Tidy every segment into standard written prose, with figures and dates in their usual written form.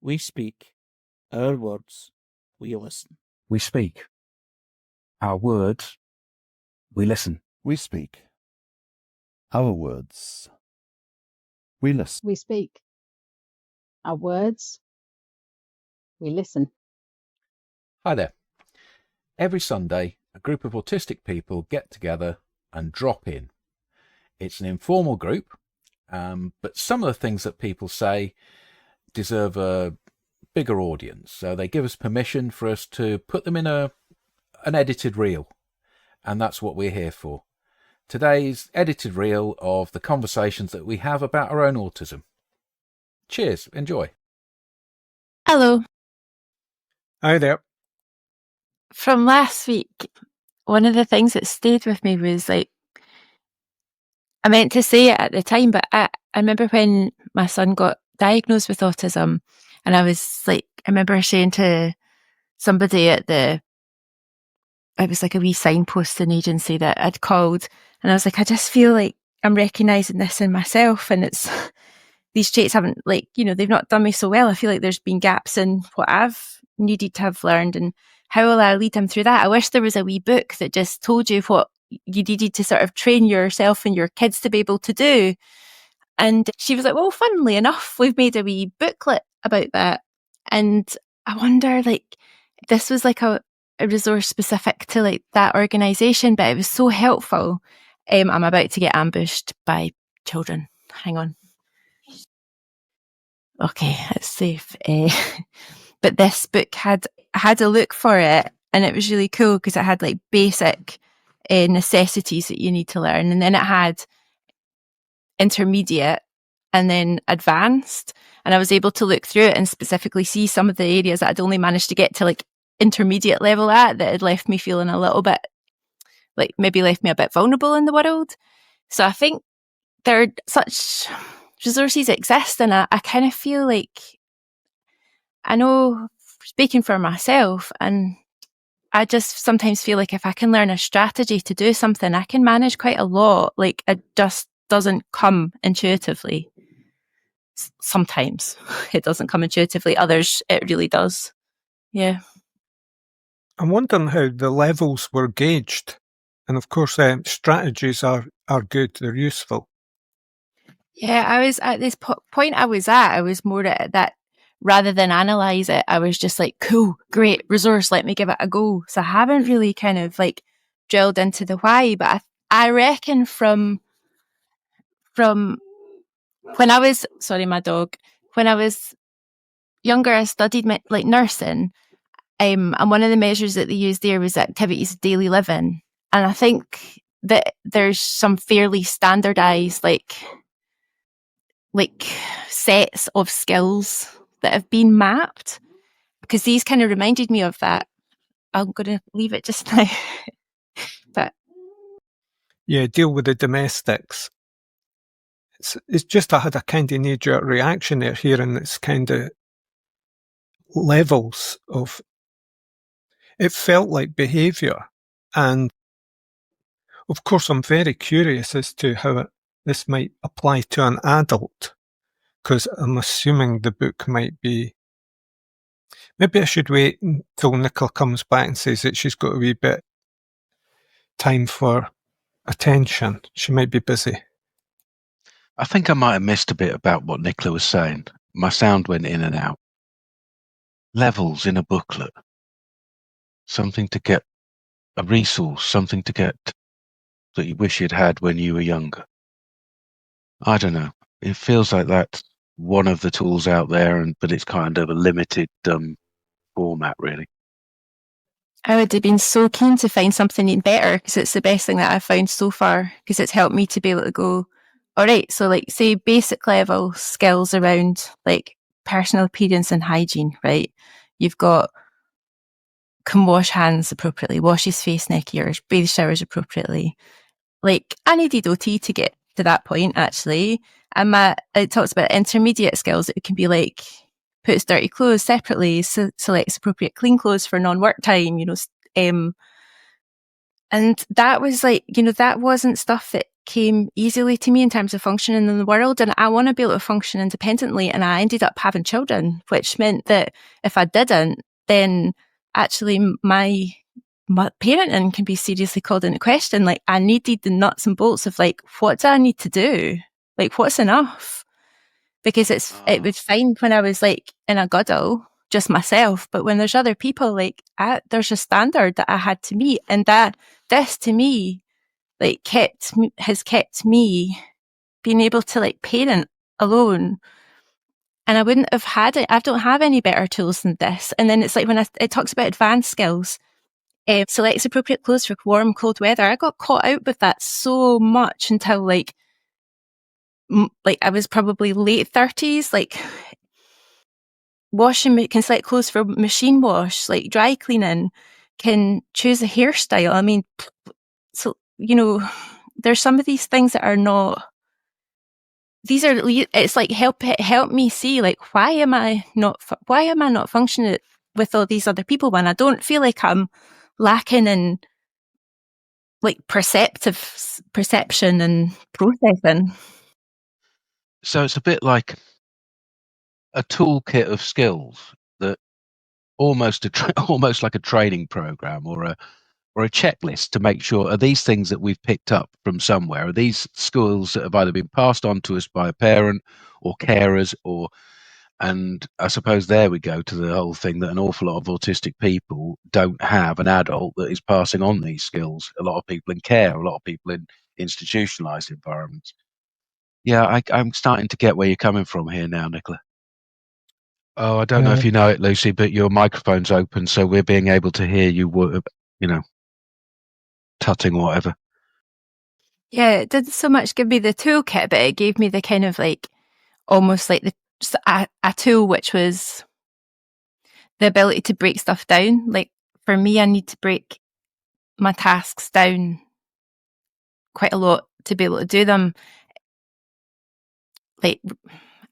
We speak. Our words. We listen. We speak. Our words. We listen. We speak. Our words. We listen. We speak. Our words. We listen. Hi there. Every Sunday, a group of autistic people get together and drop in. It's an informal group, but some of the things that people say deserve a bigger audience. So they give us permission for us to put them in an edited reel, and that's what we're here for. Today's edited reel of the conversations that we have about our own autism. Cheers, enjoy. Hello. Hi there. From last week, one of the things that stayed with me was I meant to say it at the time, but I remember when my son got diagnosed with autism, and I remember saying to somebody it was like a wee signposting agency that I'd called, and I was like, I just feel like I'm recognising this in myself, and it's these traits haven't they've not done me so well. I feel like there's been gaps in what I've needed to have learned, and how will I lead him through that? I wish there was a wee book that just told you what you needed to sort of train yourself and your kids to be able to do. And she was like, well, funnily enough, we've made a wee booklet about that. And I wonder, this was a resource specific to that organisation, but it was so helpful. I'm about to get ambushed by children. Hang on. Okay, it's safe. But this book had a look for it, and it was really cool because it had basic necessities that you need to learn, and then it had intermediate and then advanced, and I was able to look through it and specifically see some of the areas that I'd only managed to get to intermediate level at, that had left me feeling a little bit maybe left me a bit vulnerable in the world. So I think there are such resources exist, and I kind of feel like I know, speaking for myself, and I just sometimes feel like if I can learn a strategy to do something, I can manage quite a lot. It just doesn't come intuitively. Sometimes it doesn't come intuitively. Others, it really does. Yeah. I'm wondering how the levels were gauged. And of course, strategies are good. They're useful. Yeah, I was at this point I was more at that. Rather than analyse it, I was just cool, great resource, let me give it a go. So I haven't really kind of drilled into the why, but I reckon from when I was, sorry, my dog, when I was younger, I studied nursing, and one of the measures that they used there was activities of daily living. And I think that there's some fairly standardised sets of skills that have been mapped, because these kind of reminded me of that. I'm going to leave it just now. But yeah, deal with the domestics. It's just I had a kind of knee-jerk reaction there, hearing this kind of levels of. It felt like behaviour, and of course I'm very curious as to how this might apply to an adult, because I'm assuming the book might be. Maybe I should wait until Nicola comes back and says that she's got a wee bit time for attention. She might be busy. I think I might have missed a bit about what Nicola was saying. My sound went in and out. Levels in a booklet. Something to get, a resource, something to get that you wish you'd had when you were younger. I don't know. It feels like that's one of the tools out there, but it's kind of a limited format, really. I would have been so keen to find something better, because it's the best thing that I've found so far, because it's helped me to be able to go, all right, so say basic level skills around personal appearance and hygiene, right? You've got can wash hands appropriately, wash his face, neck, ears, bathe showers appropriately. I needed OT to get to that point, actually. And it talks about intermediate skills. It can be puts dirty clothes separately, selects appropriate clean clothes for non-work time, and that was that wasn't stuff that came easily to me in terms of functioning in the world, and I want to be able to function independently, and I ended up having children, which meant that if I didn't, then actually my parenting can be seriously called into question. Like, I needed the nuts and bolts of like, what do I need to do? Like, what's enough? Because it was fine when I was like in a guddle, just myself, but when there's other people, like there's a standard that I had to meet, and that this to me like has kept me being able to like parent alone. And I wouldn't have had it. I don't have any better tools than this. And then it's like when it talks about advanced skills, selects appropriate clothes for warm, cold weather. I got caught out with that so much until like I was probably late 30s, like can select clothes for machine wash, like dry cleaning, can choose a hairstyle. I mean, so, you know, there's some of these things that are not, it's like help me see, like, why am I not functioning with all these other people when I don't feel like I'm lacking in like perception and processing. So it's a bit like a toolkit of skills that almost like a training program or a checklist to make sure, are these things that we've picked up from somewhere? Are these skills that have either been passed on to us by a parent or carers, and I suppose there we go to the whole thing that an awful lot of autistic people don't have an adult that is passing on these skills. A lot of people in care, a lot of people in institutionalized environments. Yeah, I'm starting to get where you're coming from here now, Nicola. Oh, I don't know if you know it, Lucy, but your microphone's open, so we're being able to hear you, tutting or whatever. Yeah, it didn't so much give me the toolkit, but it gave me the kind of like, almost like a tool, which was the ability to break stuff down. Like for me, I need to break my tasks down quite a lot to be able to do them, like,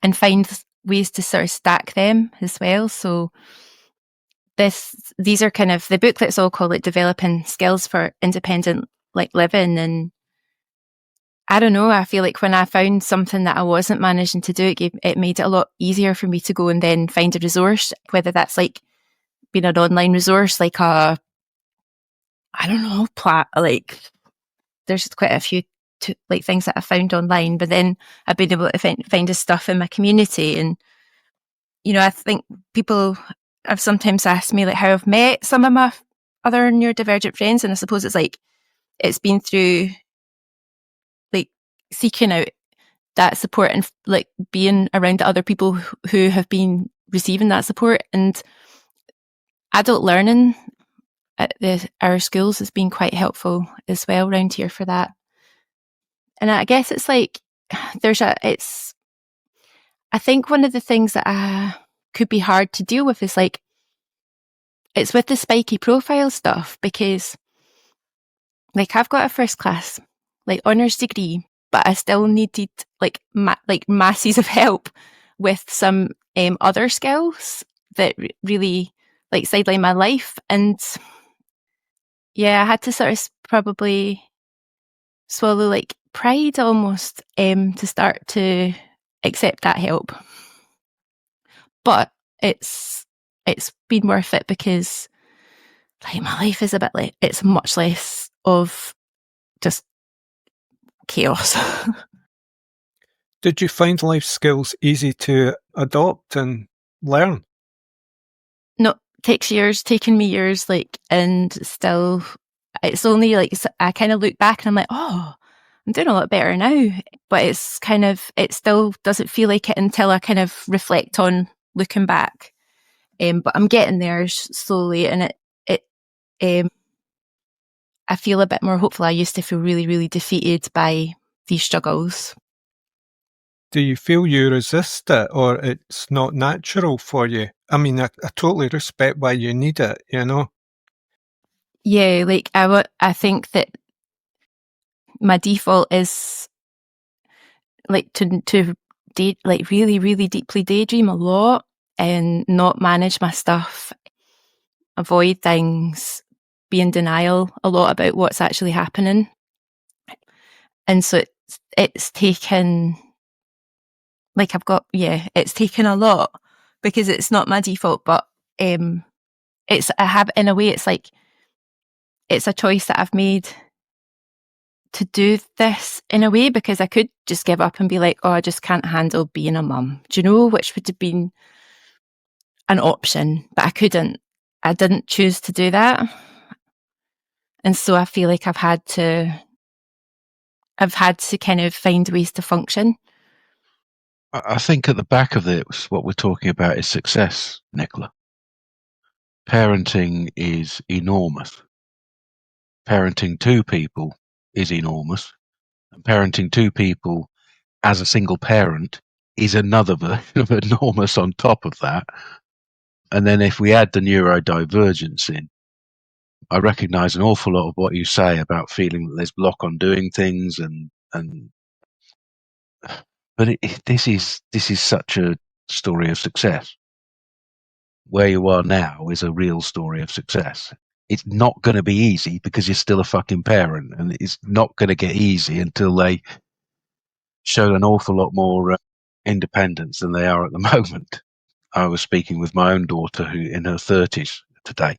and find ways to sort of stack them as well. So these are kind of, the booklets all call it developing skills for independent like living. And I don't know, I feel like when I found something that I wasn't managing to do, it made it a lot easier for me to go and then find a resource, whether that's like being an online resource, like I don't know, like there's quite a few like things that I found online, but then I've been able to find this stuff in my community. And, you know, I think people have sometimes asked me like how I've met some of my other neurodivergent friends. And I suppose it's like, it's been through like seeking out that support and like being around the other people who have been receiving that support. And adult learning at our schools has been quite helpful as well around here for that. And I guess it's like, I think one of the things that could be hard to deal with is like, it's with the spiky profile stuff, because like I've got a first class, like honours degree, but I still needed like masses of help with some other skills that really like sideline my life. And yeah, I had to sort of probably swallow like pride almost to start to accept that help. But it's been worth it, because like my life is a bit like, it's much less of just chaos. Did you find life skills easy to adopt and learn? No, taken me years, like, and still, it's only like, I kind of look back and I'm like, oh, I'm doing a lot better now. But it's kind of, it still doesn't feel like it until I kind of reflect on looking back. But I'm getting there slowly, and I feel a bit more hopeful. I used to feel really, really defeated by these struggles. Do you feel you resist it, or it's not natural for you? I mean, I totally respect why you need it, you know? Yeah, like I think that my default is like to like really, really deeply daydream a lot and not manage my stuff, avoid things, be in denial a lot about what's actually happening. And so it's taken, like it's taken a lot, because it's not my default, but it's in a way, it's like, it's a choice that I've made to do this in a way, because I could just give up and be like, oh, I just can't handle being a mum, do you know, which would have been an option, but I didn't choose to do that. And so I feel like I've had to kind of find ways to function. I think at the back of this, what we're talking about is success, Nicola. Parenting is enormous. Parenting two people is enormous. And parenting two people as a single parent is another version of enormous on top of that. And then if we add the neurodivergence in, I recognise an awful lot of what you say about feeling that there's block on doing things, but this is such a story of success. Where you are now is a real story of success. It's not going to be easy because you're still a fucking parent, and it's not going to get easy until they show an awful lot more independence than they are at the moment. I was speaking with my own daughter, who in her 30s today.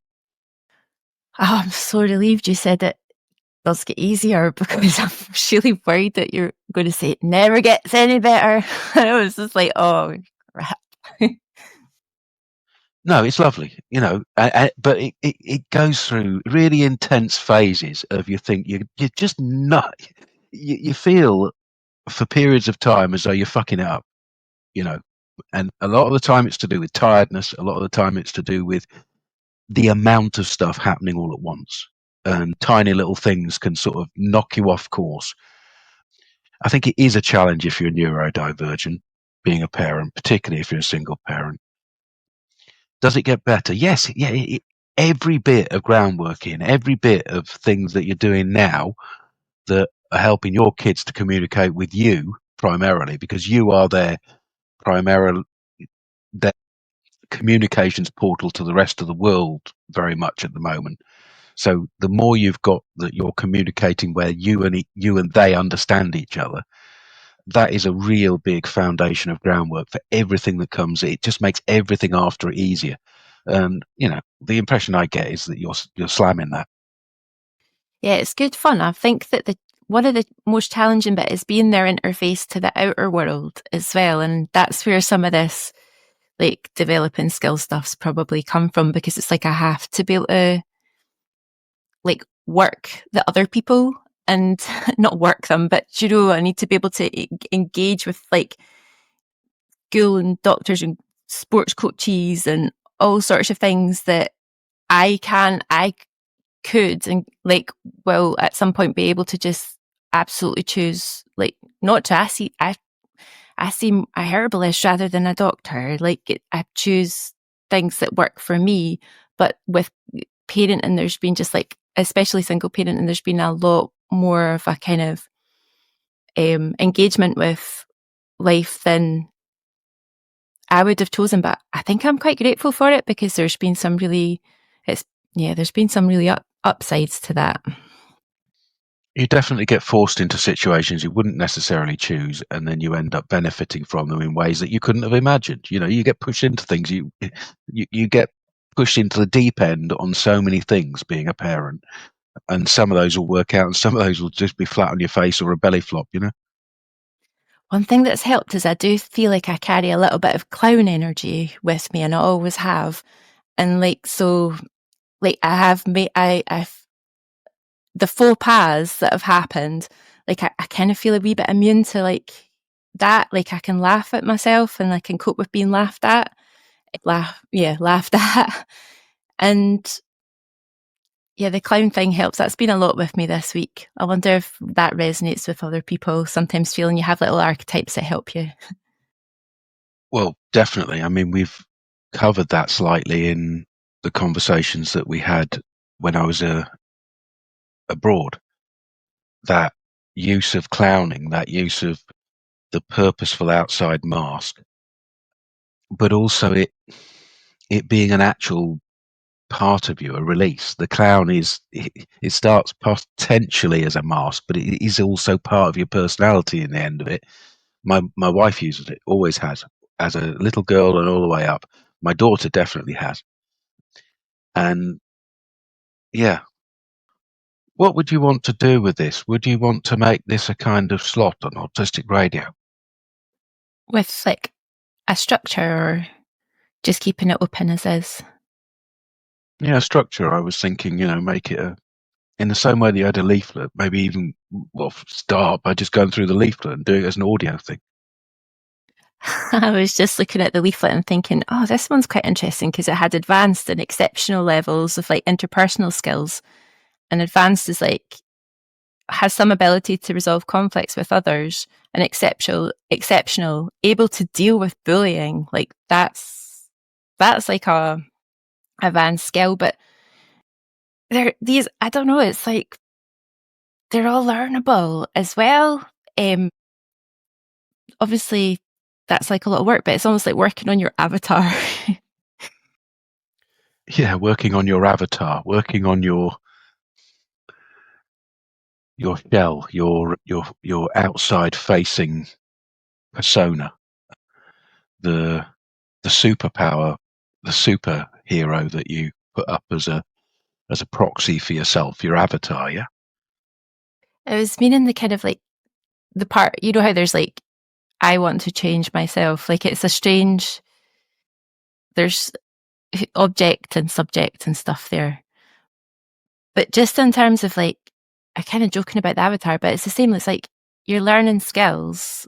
Oh, I'm so relieved you said it does get easier, because I'm really worried that you're going to say it never gets any better. I was just like, oh, crap. No, it's lovely, you know, but it goes through really intense phases of you think you just not, you feel for periods of time as though you're fucking it up, you know, and a lot of the time it's to do with tiredness. A lot of the time it's to do with the amount of stuff happening all at once, and tiny little things can sort of knock you off course. I think it is a challenge if you're neurodivergent, being a parent, particularly if you're a single parent. Does it get better? Yes. Yeah. Every bit of groundwork every bit of things that you're doing now that are helping your kids to communicate with you primarily, because you are their communications portal to the rest of the world very much at the moment. So the more you've got that you're communicating where you and they understand each other, that is a real big foundation of groundwork for everything that comes. It just makes everything after it easier. And you know, the impression I get is that you're slamming that. Yeah, it's good fun. I think that one of the most challenging bit is being their interface to the outer world as well, and that's where some of this, like, developing skill stuff's probably come from, because it's like I have to be able to, like, work the other people and not work them, but you know, I need to be able to engage with, like, school and doctors and sports coaches and all sorts of things that I could, and like, will at some point be able to just absolutely choose, like, not to I see a herbalist rather than a doctor. Like, I choose things that work for me. But with parenting, there's been just, like, especially single parenting, there's been a lot more of a kind of engagement with life than I would have chosen. But I think I'm quite grateful for it, because there's been some really, there's been some really upsides to that. You definitely get forced into situations you wouldn't necessarily choose, and then you end up benefiting from them in ways that you couldn't have imagined. You know, you get pushed into things. You get pushed into the deep end on so many things being a parent, and some of those will work out, and some of those will just be flat on your face or a belly flop. You know. One thing that's helped is I do feel like I carry a little bit of clown energy with me, and I always have. And like, so, like, I've the faux pas that have happened, like, I kind of feel a wee bit immune to, like, that. Like, I can laugh at myself and I can cope with being laughed at. Laughed at. And yeah, the clown thing helps. That's been a lot with me this week. I wonder if that resonates with other people, sometimes feeling you have little archetypes that help you. Well, definitely. I mean, we've covered that slightly in the conversations that we had when I was abroad. That use of clowning, that use of the purposeful outside mask, but also it being an actual part of you, a release. The clown it starts potentially as a mask, but it is also part of your personality in the end of it. My wife uses it, always has, as a little girl and all the way up. My daughter definitely has. And yeah, what would you want to do with this? Would you want to make this a kind of slot on Autistic Radio? With like a structure, or just keeping it open as is? Yeah, structure. I was thinking, make it in the same way that you had a leaflet, maybe even, start by just going through the leaflet and doing it as an audio thing. I was just looking at the leaflet and thinking, oh, this one's quite interesting because it had advanced and exceptional levels of like interpersonal skills. And advanced is like, has some ability to resolve conflicts with others, and exceptional, able to deal with bullying. Like that's like a advanced skill, but these, I don't know, it's like, they're all learnable as well. Obviously that's like a lot of work, but it's almost like working on your avatar. Yeah, working on your avatar, working on your shell, your outside facing persona, the superpower, the superhero that you put up as a proxy for yourself, your avatar. Yeah. I was meaning the kind of like the part, how there's like, I want to change myself. Like it's a strange, there's object and subject and stuff there. But just in terms of like, I'm kind of joking about the avatar, but it's the same. It's like you're learning skills.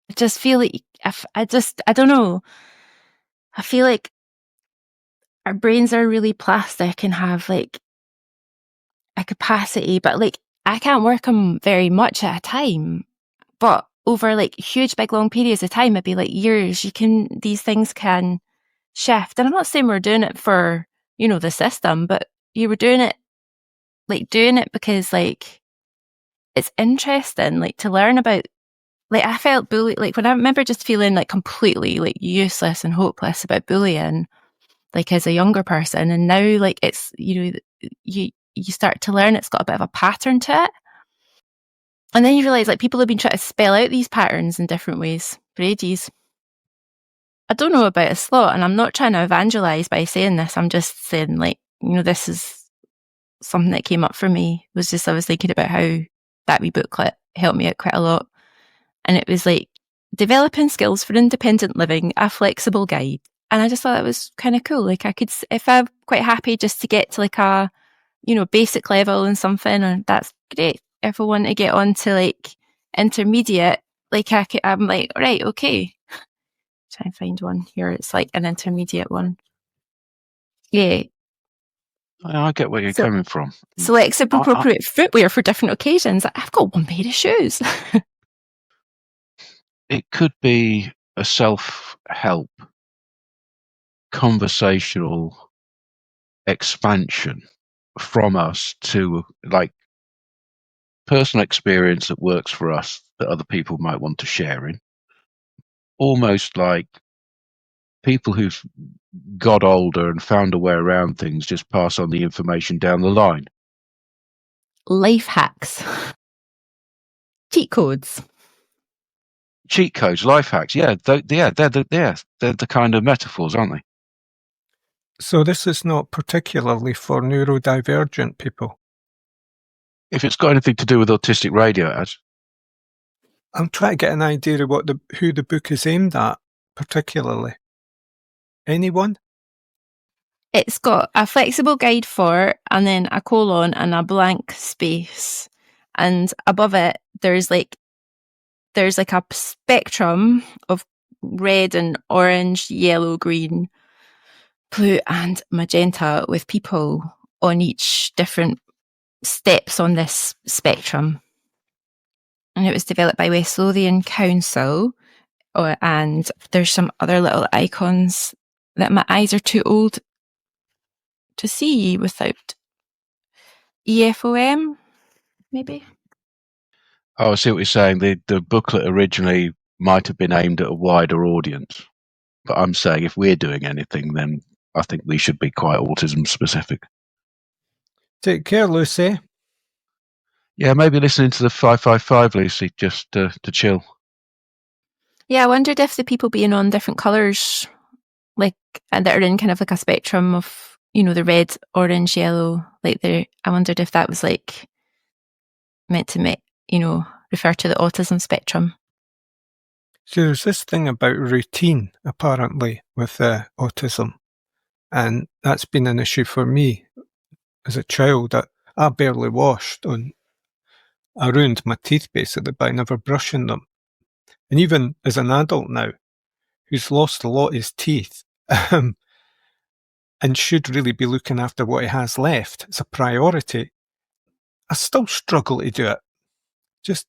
I just feel like, I don't know. I feel like our brains are really plastic and have like a capacity, but like I can't work them very much at a time. But over like huge, big, long periods of time, maybe like years, these things can shift. And I'm not saying we're doing it for, the system, but you were doing it because like it's interesting, like to learn about, like I felt bullied, like when I remember just feeling like completely like useless and hopeless about bullying, like as a younger person. And now like it's, you start to learn it's got a bit of a pattern to it. And then you realise like people have been trying to spell out these patterns in different ways for ages. I don't know about a slot, and I'm not trying to evangelise by saying this. I'm just saying like, this is something that came up for me. I was thinking about how that wee booklet helped me out quite a lot. And it was like developing skills for independent living, a flexible guide. And I just thought that was kind of cool. Like I could, if I'm quite happy just to get to like a, basic level in something, and that's great. If I want to get on to like intermediate, like I'm like, right, okay. Try and find one here. It's like an intermediate one. Yeah. I get where you're coming from. Select appropriate footwear for different occasions. I've got one pair of shoes. It could be a self-help conversational expansion from us to like personal experience that works for us that other people might want to share in. Almost like people who've got older and found a way around things just pass on the information down the line. Life hacks. Cheat codes. Cheat codes, life hacks. Yeah, they're the kind of metaphors, aren't they? So this is not particularly for neurodivergent people. If it's got anything to do with Autistic Radio, it has. I'm trying to get an idea of who the book is aimed at, particularly. Anyone? It's got a flexible guide for, and then a colon and a blank space. And above it, there's like a spectrum of red and orange, yellow, green, blue and magenta with people on each different steps on this spectrum. And it was developed by West Lothian Council. And there's some other little icons that my eyes are too old to see without EFOM, maybe. Oh, I see what you're saying. The booklet originally might have been aimed at a wider audience. But I'm saying if we're doing anything, then I think we should be quite autism specific. Take care, Lucy. Yeah, maybe listening to the 555, Lucy, just to chill. Yeah, I wondered if the people being on different colours, like, and that are in kind of like a spectrum of, you know, the red, orange, yellow, like I wondered if that was like meant to, you know, refer to the autism spectrum. So there's this thing about routine, apparently, with autism. And that's been an issue for me as a child. I barely washed I ruined my teeth basically by never brushing them. And even as an adult now, who's lost a lot of his teeth, and should really be looking after what he has left, it's a priority, I still struggle to do it. Just,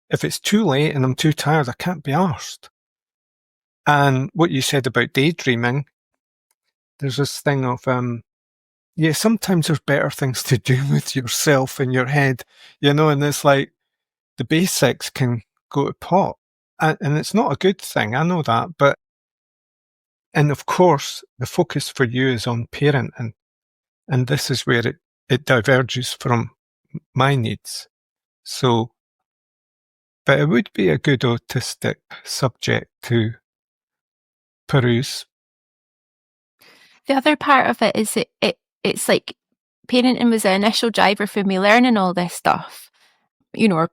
if it's too late and I'm too tired, I can't be arsed. And what you said about daydreaming, there's this thing of, yeah, sometimes there's better things to do with yourself in your head, you know, and it's like the basics can go to pot. And it's not a good thing, I know that, but, and of course, the focus for you is on parenting, and this is where it diverges from my needs. So, but it would be a good autistic subject to peruse. The other part of it is it's like parenting was the initial driver for me learning all this stuff, you know, or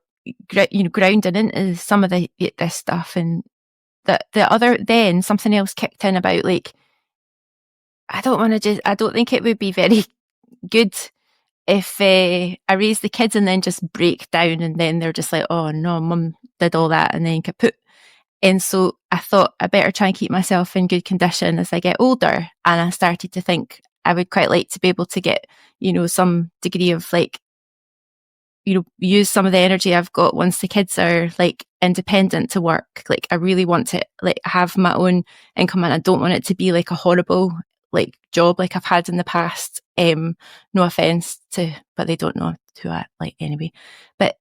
grounding into some of this stuff, and then something else kicked in about like, I don't think it would be very good if I raise the kids and then just break down and then they're just like, oh no, mum did all that and then kaput. And so I thought I better try and keep myself in good condition as I get older. And I started to think I would quite like to be able to get, you know, some degree of like, you know, use some of the energy I've got once the kids are like independent to work. Like I really want to like have my own income, and I don't want it to be like a horrible like job like I've had in the past. No offense to, but they don't know who I like anyway. But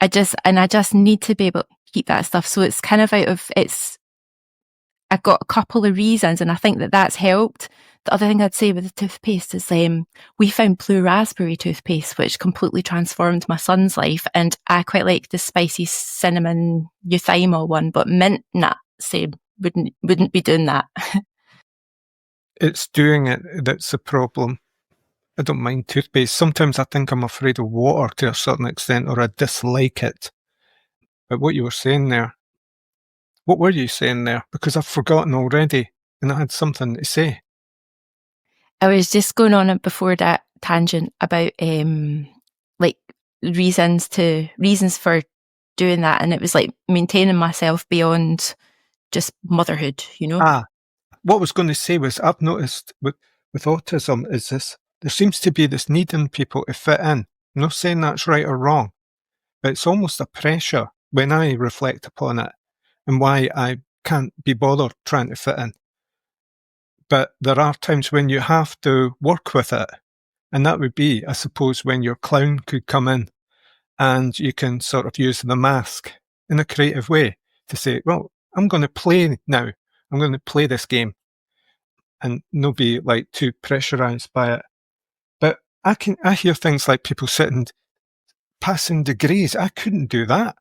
I just need to be able to keep that stuff. So it's kind of I've got a couple of reasons, and I think that's helped. The other thing I'd say with the toothpaste is we found blue raspberry toothpaste, which completely transformed my son's life. And I quite like the spicy cinnamon euthymol one, but mint, nah, wouldn't be doing that. It's doing it that's the problem. I don't mind toothpaste. Sometimes I think I'm afraid of water to a certain extent, or I dislike it. But what you were saying there, what were you saying there? Because I've forgotten already, and I had something to say. I was just going on before that tangent about like reasons for doing that, and it was like maintaining myself beyond just motherhood, you know. What I was going to say was I've noticed with autism is this: there seems to be this need in people to fit in. I'm not saying that's right or wrong, but it's almost a pressure when I reflect upon it and why I can't be bothered trying to fit in. But there are times when you have to work with it. And that would be, I suppose, when your clown could come in and you can sort of use the mask in a creative way to say, well, I'm going to play now. I'm going to play this game, and not be like too pressurized by it. But I hear things like people sitting passing degrees. I couldn't do that.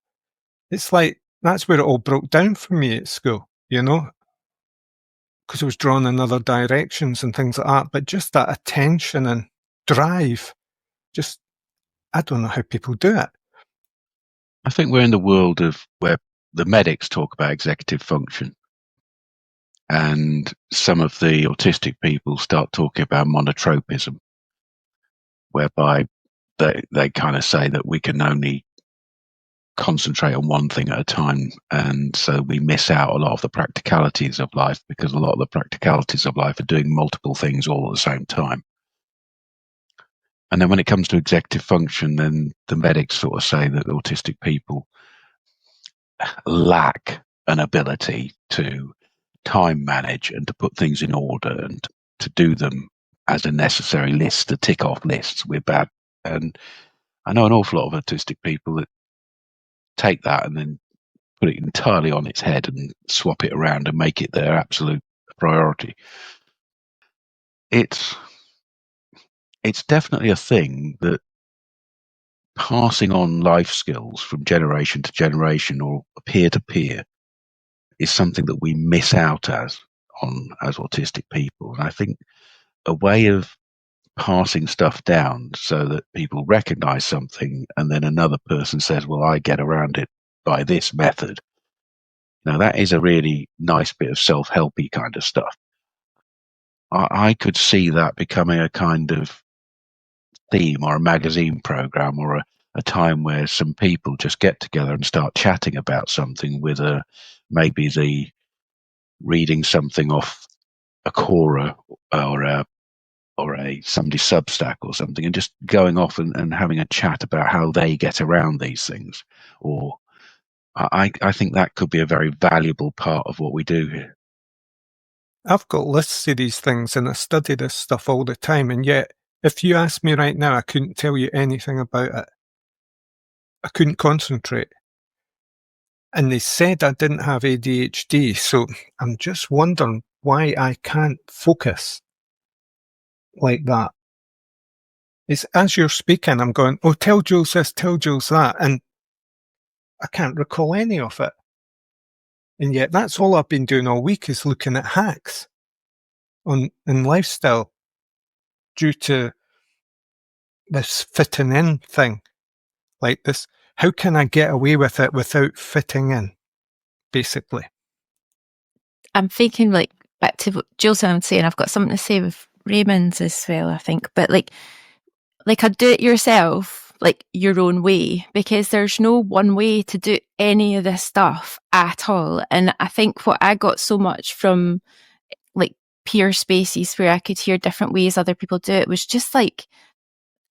It's like, that's where it all broke down for me at school, you know, because I was drawn in other directions and things like that. But just that attention and drive, just, I don't know how people do it. I think we're in the world of where the medics talk about executive function, and some of the autistic people start talking about monotropism, whereby they kind of say that we can only concentrate on one thing at a time, and so we miss out a lot of the practicalities of life, because a lot of the practicalities of life are doing multiple things all at the same time. And then when it comes to executive function, then the medics sort of say that autistic people lack an ability to time manage and to put things in order and to do them as a necessary list, to tick off lists. We're bad. And I know an awful lot of autistic people that take that and then put it entirely on its head and swap it around and make it their absolute priority. it's definitely a thing that passing on life skills from generation to generation or peer to peer is something that we miss out as autistic people. And I think a way of passing stuff down so that people recognize something and then another person says, well, I get around it by this method. Now, that is a really nice bit of self-helpy kind of stuff. I could see that becoming a kind of theme or a magazine program or a time where some people just get together and start chatting about something with maybe the reading something off a Quora or a somebody's Substack or something, and just going off and having a chat about how they get around these things. Or I think that could be a very valuable part of what we do here. I've got lists of these things and I study this stuff all the time, and yet if you asked me right now, I couldn't tell you anything about it. I couldn't concentrate. And they said I didn't have ADHD, so I'm just wondering why I can't focus like that. It's as you're speaking, I'm going, oh, tell Jules this, tell Jules that, and I can't recall any of it. And yet that's all I've been doing all week is looking at hacks in lifestyle due to this fitting in thing. Like this, how can I get away with it without fitting in, basically? I'm thinking like back to what Jules was saying, I've got something to say with Raymond's as well, I think. But like a do it yourself, like your own way, because there's no one way to do any of this stuff at all. And I think what I got so much from like peer spaces where I could hear different ways other people do it was just like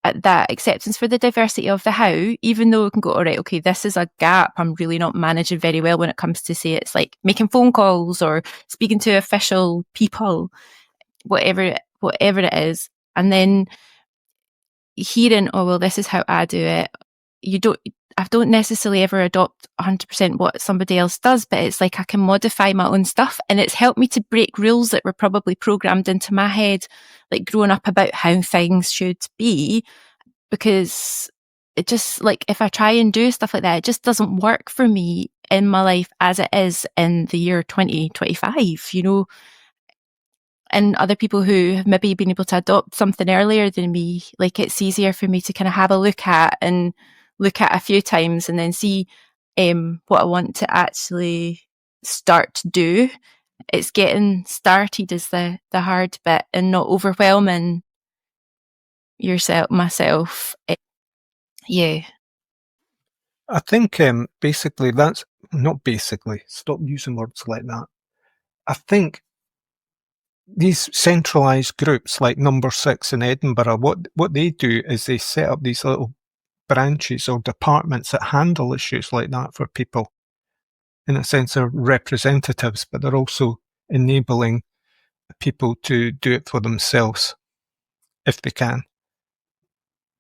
that acceptance for the diversity of the how, even though we can go, all right, okay, this is a gap I'm really not managing very well when it comes to, say, it's like making phone calls or speaking to official people, whatever it is. And then hearing, oh, well, this is how I do it. I don't necessarily ever adopt 100% what somebody else does, but it's like I can modify my own stuff, and it's helped me to break rules that were probably programmed into my head, like growing up, about how things should be, because it just, like, if I try and do stuff like that, it just doesn't work for me in my life as it is in the year 2025, you know. And other people who have maybe been able to adopt something earlier than me, like, it's easier for me to kind of have a look at a few times and then see what I want to actually start to do. It's getting started is the hard bit, and not overwhelming myself. Yeah. I think basically that's not basically. Stop using words like that. I think these centralised groups like Number 6 in Edinburgh, what they do is they set up these little branches or departments that handle issues like that for people. In a sense, they're representatives, but they're also enabling people to do it for themselves if they can.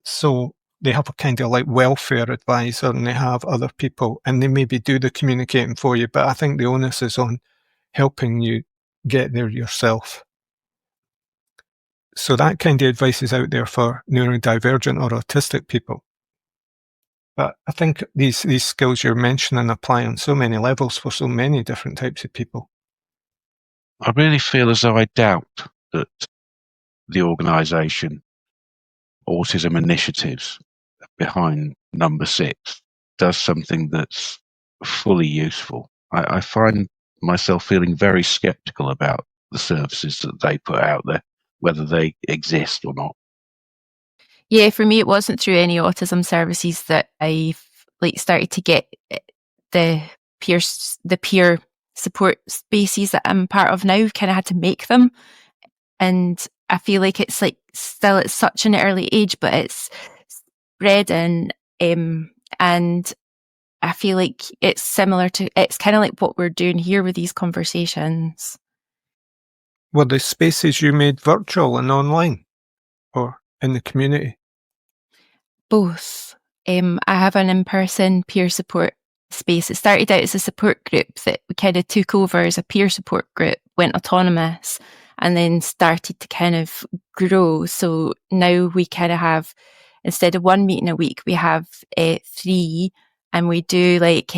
So they have a kind of like welfare advisor, and they have other people, and they maybe do the communicating for you, but I think the onus is on helping you get there yourself. So that kind of advice is out there for neurodivergent or autistic people. But I think these skills you're mentioning apply on so many levels for so many different types of people. I really feel as though I doubt that the organisation Autism Initiatives behind Number 6 does something that's fully useful. I find myself feeling very sceptical about the services that they put out there, whether they exist or not. Yeah, for me, it wasn't through any autism services that I started to get the peer support spaces that I'm part of now. Kind of had to make them, and I feel like it's like still at such an early age, but it's spreading, and I feel like it's similar to, it's kind of like what we're doing here with these conversations. Were the spaces you made virtual and online, or in the community? Both. I have an in-person peer support space. It started out as a support group that we kind of took over as a peer support group, went autonomous, and then started to kind of grow. So now we kind of have, instead of 1 meeting a week, we have 3, and we do like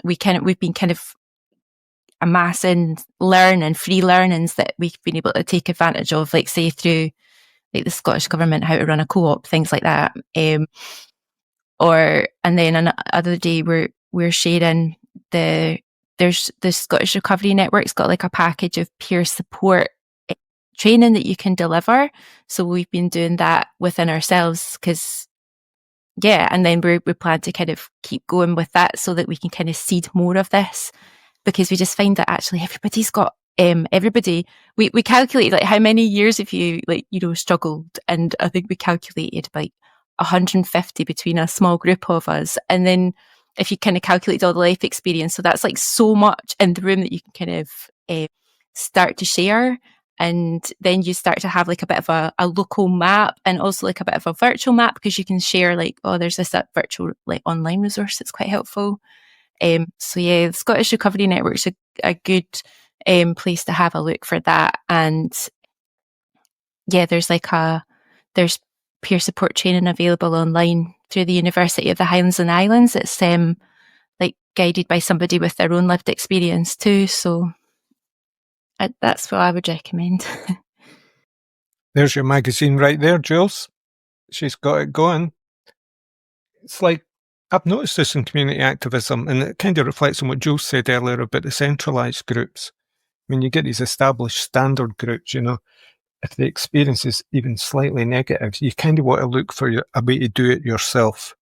we've been kind of amassing free learnings that we've been able to take advantage of, like say through like the Scottish Government, how to run a co-op, things like that. And then another day we're sharing there's the Scottish Recovery Network's got like a package of peer support training that you can deliver. So we've been doing that within ourselves and then we plan to kind of keep going with that so that we can kind of seed more of this, because we just find that actually everybody's got we calculated like how many years have you struggled, and I think we calculated like 150 between a small group of us, and then if you kind of calculate all the life experience, so that's like so much in the room that you can kind of start to share. And then you start to have like a bit of a local map, and also like a bit of a virtual map, because you can share like, oh, there's this virtual like online resource that's quite helpful. So yeah, the Scottish Recovery Network's a good place to have a look for that. And yeah, there's peer support training available online through the University of the Highlands and Islands. It's like guided by somebody with their own lived experience too. So that's what I would recommend. There's your magazine right there, Jules. She's got it going. It's like, I've noticed this in community activism, and it kind of reflects on what Jules said earlier about the centralised groups. When you get these established standard groups, if the experience is even slightly negative, you kind of want to look for a way to do it yourself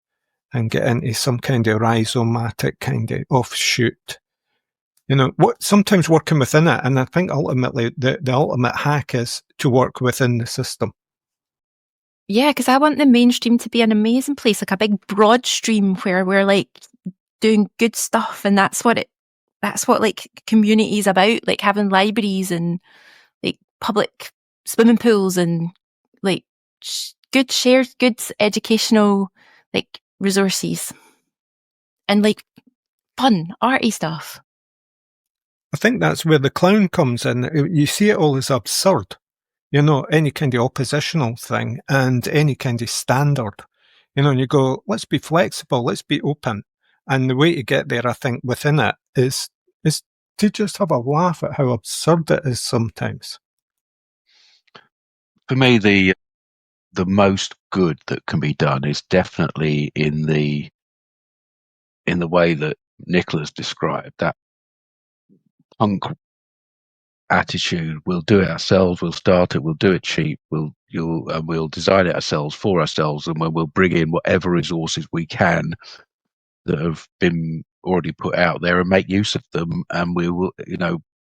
and get into some kind of rhizomatic kind of offshoot. Sometimes working within it. And I think ultimately the ultimate hack is to work within the system. Yeah, because I want the mainstream to be an amazing place, like a big broad stream where we're like doing good stuff. And that's what like community is about, like having libraries and like public swimming pools and like good educational like resources and like fun arty stuff. I think that's where the clown comes in. You see it all as absurd, any kind of oppositional thing and any kind of standard, and you go, let's be flexible, let's be open. And the way to get there, I think, within it is to just have a laugh at how absurd it is sometimes. For me, the most good that can be done is definitely in the way that Nicola's described, that punk attitude. We'll do it ourselves, we'll start it, we'll do it cheap, we'll design it ourselves for ourselves, and we'll bring in whatever resources we can that have been already put out there and make use of them. And we will,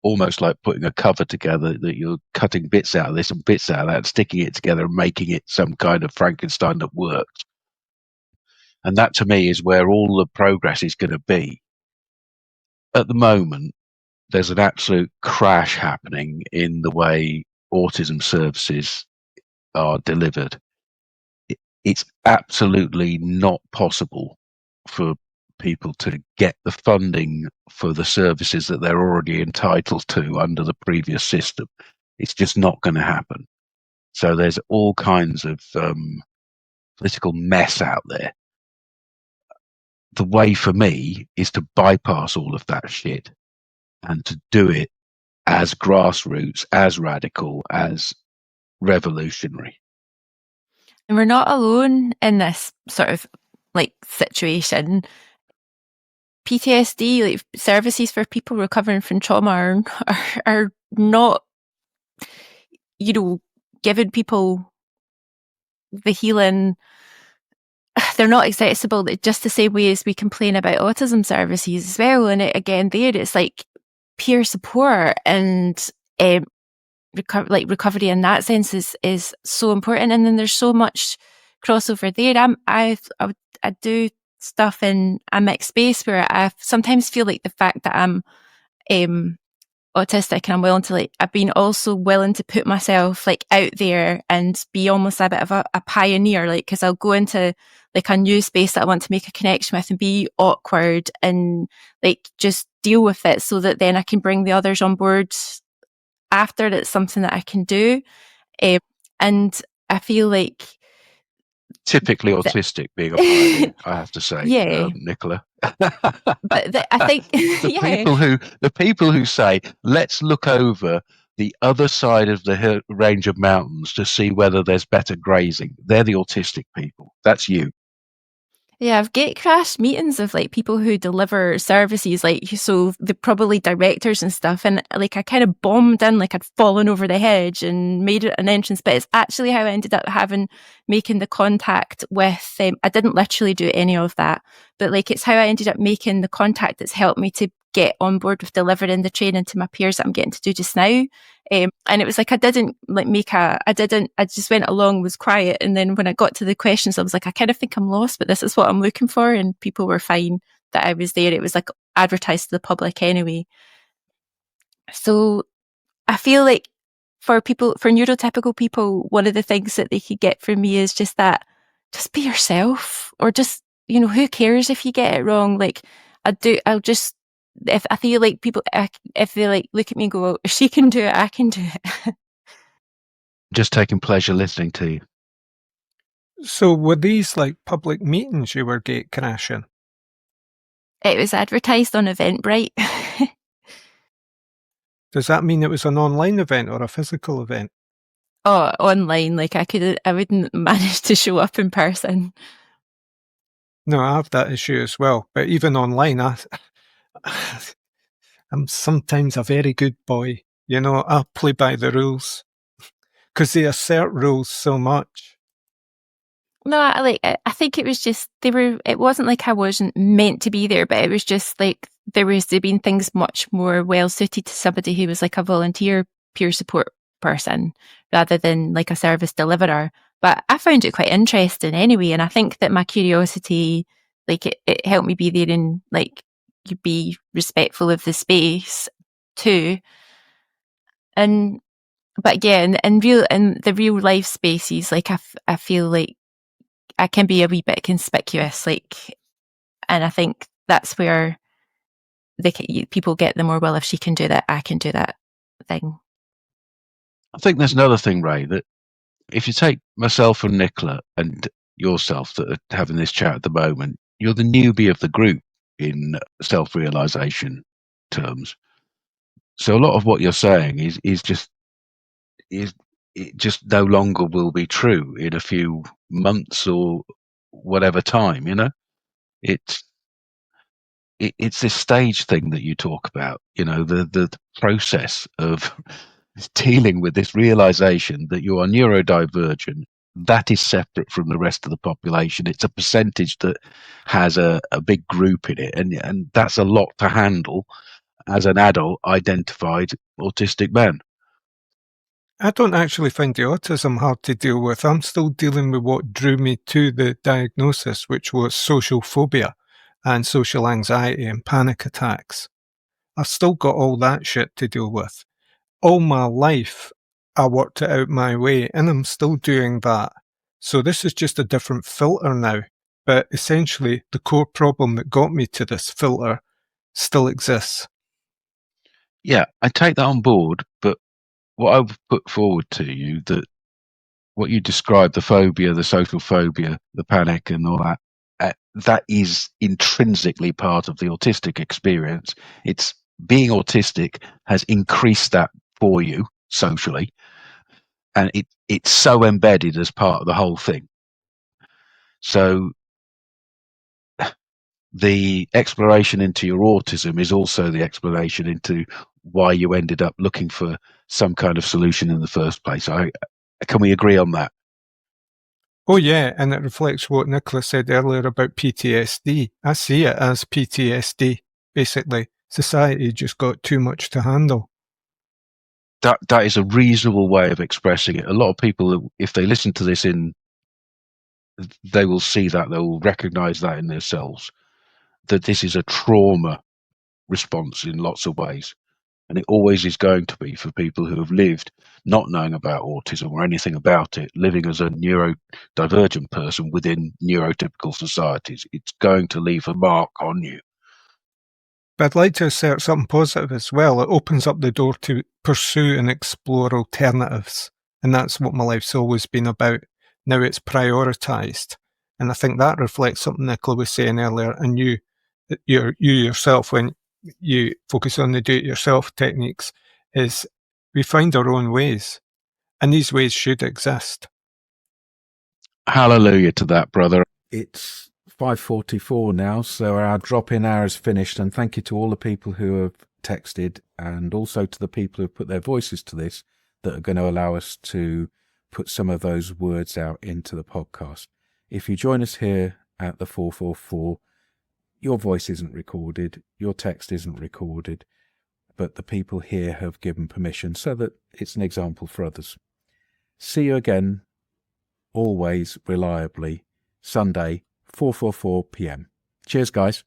almost like putting a cover together, that you're cutting bits out of this and bits out of that and sticking it together and making it some kind of Frankenstein that works. And that to me is where all the progress is going to be. At the moment, there's an absolute crash happening in the way autism services are delivered. It's absolutely not possible for people to get the funding for the services that they're already entitled to under the previous system. It's just not going to happen. So there's all kinds of political mess out there. The way for me is to bypass all of that shit and to do it as grassroots, as radical, as revolutionary. And we're not alone in this sort of like situation. PTSD, like services for people recovering from trauma, are not, giving people the healing. They're not accessible just the same way as we complain about autism services as well. And it's like peer support and recovery in that sense is so important. And then there's so much crossover there. I do stuff in a mixed space where I sometimes feel like the fact that I'm autistic and I'm willing to I've been also willing to put myself like out there and be almost a bit of a pioneer, because I'll go into like a new space that I want to make a connection with and be awkward and like just deal with it so that then I can bring the others on board after it's something that I can do. And I feel like typically autistic being a pioneer, I have to say, yeah. Nicola. But I think the people who say, let's look over the other side of the range of mountains to see whether there's better grazing, they're the autistic people. That's you. Yeah, I've gate crash meetings of like people who deliver services, like, so they're probably directors and stuff, and like I kind of bombed in, like I'd fallen over the hedge and made it an entrance, but it's actually how I ended up making the contact with I didn't literally do any of that, but like it's how I ended up making the contact that's helped me to get on board with delivering the training to my peers that I'm getting to do just now. And it was like I just went along, was quiet, and then when I got to the questions I was like, I kind of think I'm lost, but this is what I'm looking for, and people were fine that I was there. It was like advertised to the public anyway. So I feel like for neurotypical people, one of the things that they could get from me is just that, just be yourself, or just, who cares if you get it wrong? Like if I feel like people, if they like look at me and go, well, if she can do it, I can do it. Just taking pleasure listening to you. So were these like public meetings you were gate crashing? It was advertised on Eventbrite. Does that mean it was an online event or a physical event? Oh, online. Like I wouldn't manage to show up in person. No, I have that issue as well. But even online, I'm sometimes a very good boy. I play by the rules because they assert rules so much. No, I think it was just, it wasn't like I wasn't meant to be there, but it was just like there been things much more well suited to somebody who was like a volunteer peer support person rather than like a service deliverer. But I found it quite interesting anyway, and I think that my curiosity, like it helped me be there and like you be respectful of the space too. But yeah, in the real life spaces, like I feel like I can be a wee bit conspicuous, like, and I think that's where people get the more, well, if she can do that, I can do that thing. I think there's another thing, Ray, that if you take myself and Nicola and yourself that are having this chat at the moment, you're the newbie of the group in self-realization terms. So a lot of what you're saying is just no longer will be true in a few months or whatever time. It's this stage thing that you talk about. The process of dealing with this realization that you are neurodivergent. That is separate from the rest of the population. It's a percentage that has a big group in it, and that's a lot to handle as an adult identified autistic man. I don't actually find the autism hard to deal with. I'm still dealing with what drew me to the diagnosis, which was social phobia and social anxiety and panic attacks. I've still got all that shit to deal with. All my life, I worked it out my way, and I'm still doing that. So this is just a different filter now. But essentially, the core problem that got me to this filter still exists. Yeah, I take that on board, but what I've put forward to you, that what you described, the phobia, the social phobia, the panic and all that, that is intrinsically part of the autistic experience. It's being autistic has increased that for you socially, and it's so embedded as part of the whole thing. So the exploration into your autism is also the exploration into why you ended up looking for some kind of solution in the first place. Can we agree on that? Oh yeah, and it reflects what Nicola said earlier about PTSD. I see it as PTSD. Basically, society just got too much to handle. That is a reasonable way of expressing it. A lot of people, if they listen to this they will see that, they will recognize that in themselves, that this is a trauma response in lots of ways. And it always is going to be for people who have lived not knowing about autism or anything about it, living as a neurodivergent person within neurotypical societies. It's going to leave a mark on you. But I'd like to assert something positive as well. It opens up the door to pursue and explore alternatives. And that's what my life's always been about. Now it's prioritised. And I think that reflects something Nicola was saying earlier. And you yourself, when you focus on the do-it-yourself techniques, is we find our own ways. And these ways should exist. Hallelujah to that, brother. It's 5:44 now, so our drop-in hour is finished, and thank you to all the people who have texted, and also to the people who have put their voices to this that are going to allow us to put some of those words out into the podcast. If you join us here at the 444, your voice isn't recorded, your text isn't recorded, but the people here have given permission so that it's an example for others. See you again, always reliably, Sunday, 4:44 p.m. Cheers, guys.